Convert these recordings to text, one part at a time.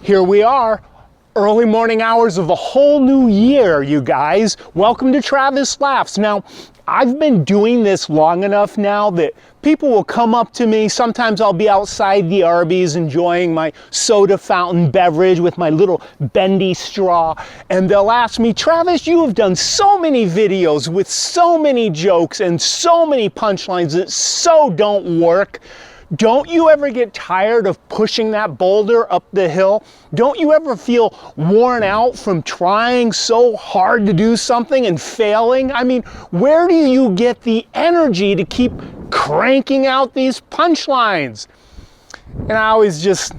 Here we are, early morning hours of a whole new year, you guys. Welcome to Travis Laughs. Now, I've been doing this long enough now that people will come up to me. Sometimes I'll be outside the Arby's enjoying my soda fountain beverage with my little bendy straw, and they'll ask me, Travis, you have done so many videos with so many jokes and so many punchlines that so don't work. Don't you ever get tired of pushing that boulder up the hill? Don't you ever feel worn out from trying so hard to do something and failing? I mean, where do you get the energy to keep cranking out these punchlines? And I always just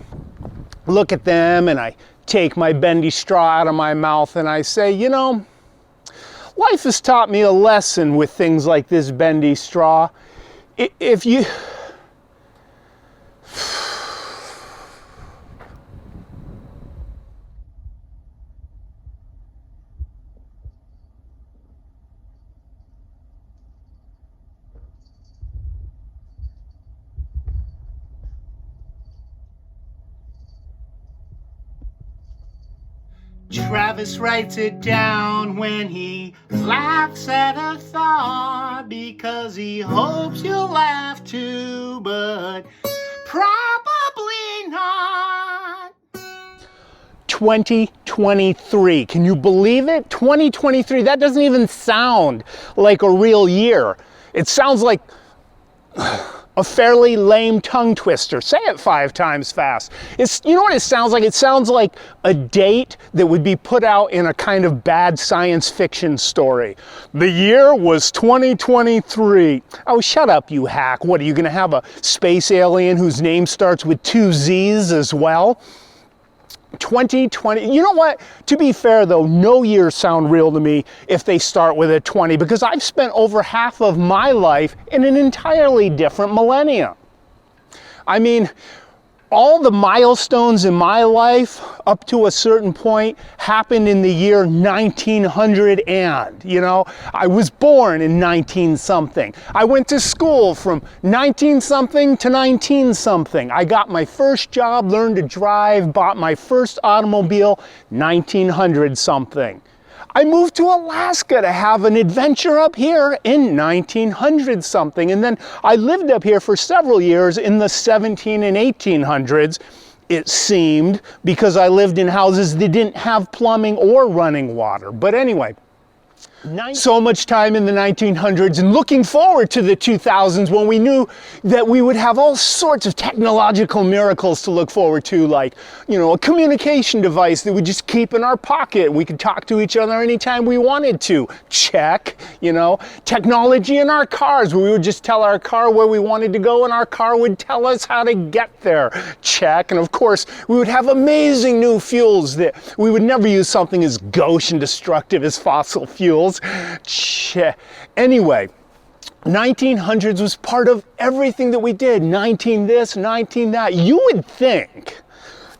look at them and I take my bendy straw out of my mouth and I say, you know, life has taught me a lesson with things like this bendy straw. If you... Travis writes it down when he laughs at a thought because he hopes you'll laugh too, but probably not. 2023. Can you believe it? 2023. That doesn't even sound like a real year. It sounds like a fairly lame tongue twister. Say it 5 times fast. You know what it sounds like? It sounds like a date that would be put out in a kind of bad science fiction story. The year was 2023. Oh, shut up, you hack. What, are you gonna have a space alien whose name starts with 2 Z's as well? 2020, you know what? To be fair though, no years sound real to me if they start with a 20 because I've spent over half of my life in an entirely different millennium. I mean, all the milestones in my life up to a certain point happened in the year 1900 and, you know, I was born in 19 something. I went to school from 19 something to 19 something. I got my first job, learned to drive, bought my first automobile, 1900 something. I moved to Alaska to have an adventure up here in 1900 something, and then I lived up here for several years in the 17 and 1800s, it seemed, because I lived in houses that didn't have plumbing or running water. But anyway, so much time in the 1900s and looking forward to the 2000s when we knew that we would have all sorts of technological miracles to look forward to, like, you know, a communication device that we just keep in our pocket. We could talk to each other anytime we wanted to. Check. You know, technology in our cars where we would just tell our car where we wanted to go and our car would tell us how to get there. Check. And of course, we would have amazing new fuels that we would never use something as gauche and destructive as fossil fuels. Anyway, 1900s was part of everything that we did. 19 this, 19 that. You would think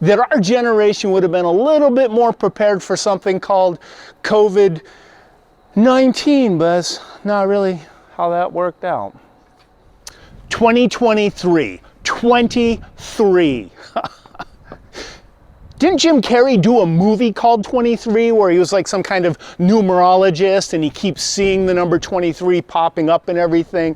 that our generation would have been a little bit more prepared for something called COVID-19, but that's not really how that worked out. 2023. 23. Didn't Jim Carrey do a movie called 23 where he was like some kind of numerologist and he keeps seeing the number 23 popping up and everything?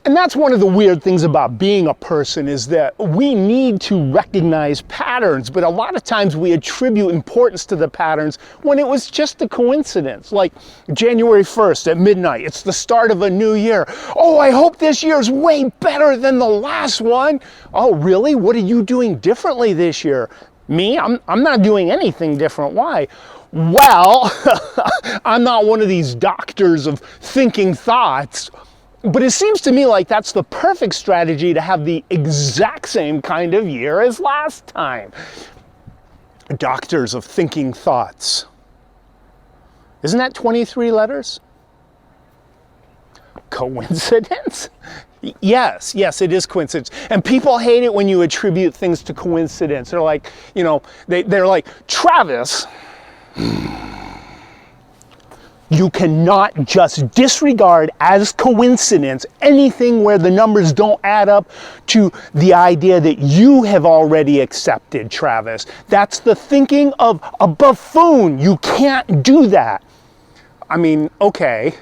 And that's one of the weird things about being a person is that we need to recognize patterns, but a lot of times we attribute importance to the patterns when it was just a coincidence. Like January 1st at midnight, it's the start of a new year. Oh, I hope this year's way better than the last one. Oh, really? What are you doing differently this year? Me? I'm not doing anything different. Why? Well, I'm not one of these doctors of thinking thoughts, but it seems to me like that's the perfect strategy to have the exact same kind of year as last time. Doctors of thinking thoughts. Isn't that 23 letters? Coincidence? Yes, it is coincidence. And people hate it when you attribute things to coincidence. They're like, you know, they're like, Travis, You cannot just disregard as coincidence anything where the numbers don't add up to the idea that you have already accepted, Travis. That's the thinking of a buffoon. You can't do that. I mean, okay,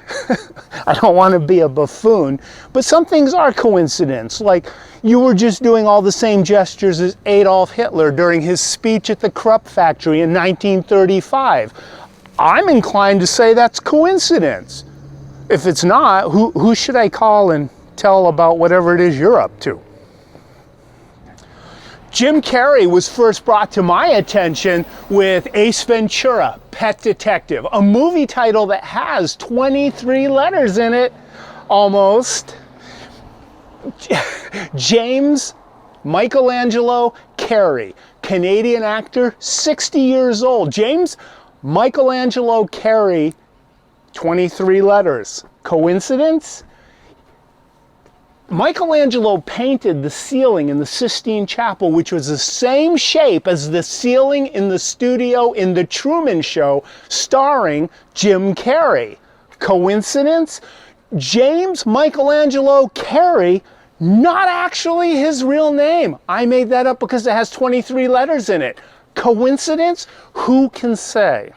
I don't want to be a buffoon, but some things are coincidence. Like you were just doing all the same gestures as Adolf Hitler during his speech at the Krupp factory in 1935. I'm inclined to say that's coincidence. If it's not, who should I call and tell about whatever it is you're up to? Jim Carrey was first brought to my attention with Ace Ventura, Pet Detective, a movie title that has 23 letters in it, almost. James Michelangelo Carrey, Canadian actor, 60 years old. James Michelangelo Carrey, 23 letters. Coincidence? Michelangelo painted the ceiling in the Sistine Chapel, which was the same shape as the ceiling in the studio in The Truman Show, starring Jim Carrey. Coincidence? James Michelangelo Carrey, not actually his real name. I made that up because it has 23 letters in it. Coincidence? Who can say?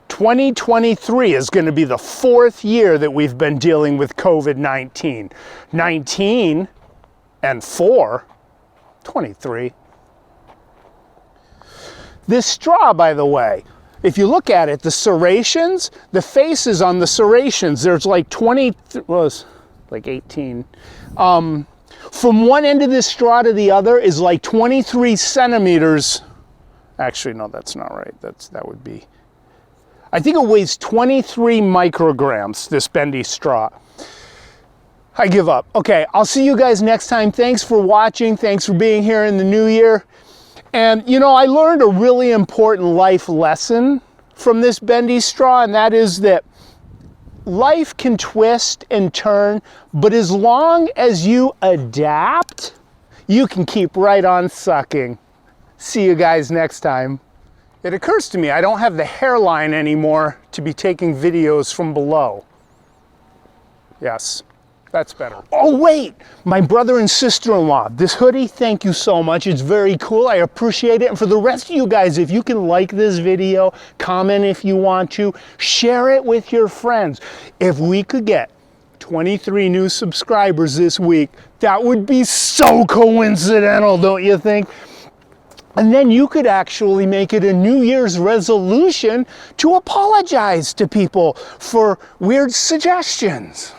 2023 is going to be the 4th year that we've been dealing with COVID-19. 19 and 4, 23. This straw, by the way, if you look at it, the serrations, the faces on the serrations, there's like 20, well, it's like 18. From one end of this straw to the other is like 23 centimeters. Actually, no, that's not right. That would be, I think it weighs 23 micrograms, this bendy straw. I give up. Okay, I'll see you guys next time. Thanks for watching. Thanks for being here in the new year. And you know, I learned a really important life lesson from this bendy straw, and that is that life can twist and turn, but as long as you adapt, you can keep right on sucking. See you guys next time. It occurs to me I don't have the hairline anymore to be taking videos from below. Yes, that's better. Oh wait, my brother and sister-in-law, this hoodie, thank you so much. It's very cool, I appreciate it. And for the rest of you guys, if you can like this video, comment if you want to, share it with your friends. If we could get 23 new subscribers this week, that would be so coincidental, don't you think? And then you could actually make it a New Year's resolution to apologize to people for weird suggestions.